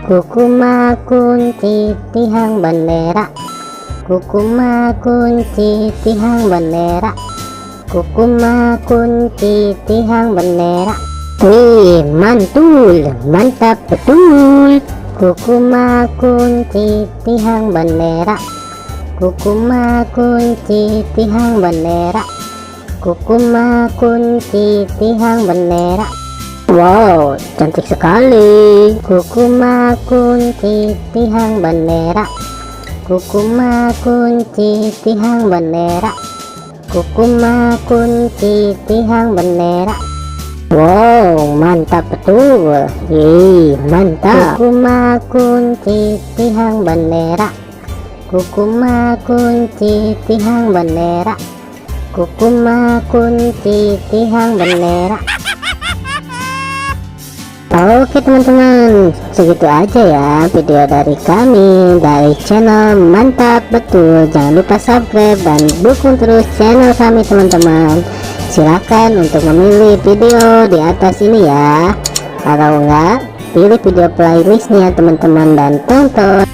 Kukuma kunci tihang bendera, kukuma kunci tihang bendera, kukuma kunci tihang bendera. Wih, mantul, mantap betul. Kukuma kunci tihang bendera, kukuma kunci tihang bendera, kukuma kunci tihang bendera. Wow, cantik sekali. Kukuma kunci tihang bendera, kukuma kunci tihang bendera, kukuma kunci tihang bendera. Wow, mantap betul. Mantap. Kukuma kunci tihang bendera, kukuma kunci tihang bendera, kukuma kunci tihang bendera. Oke teman-teman, segitu aja ya video dari kami dari channel Mantap Betul. Jangan lupa subscribe dan dukung terus channel kami teman-teman. Silakan untuk memilih video di atas ini ya. Kalau enggak, pilih video playlistnya teman-teman dan tonton.